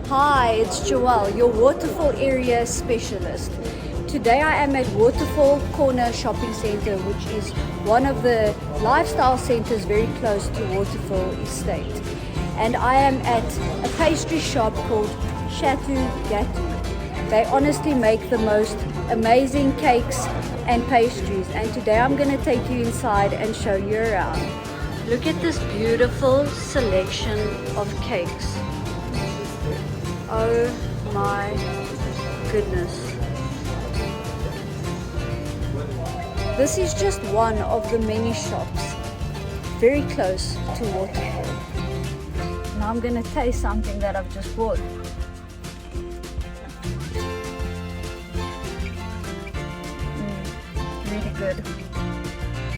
Hi, it's Joelle, your Waterfall area specialist. Today I am at Waterfall Corner shopping center, which is one of the lifestyle centers very close to Waterfall Estate. And I am at a pastry shop called Chateau. They honestly make the most amazing cakes and pastries, and today I'm going to take you inside and show you around. Look at this beautiful selection of cakes. Oh my goodness. This is just one of the many shops very close to Waterfall. Now I'm going to taste something that I've just bought. Really good.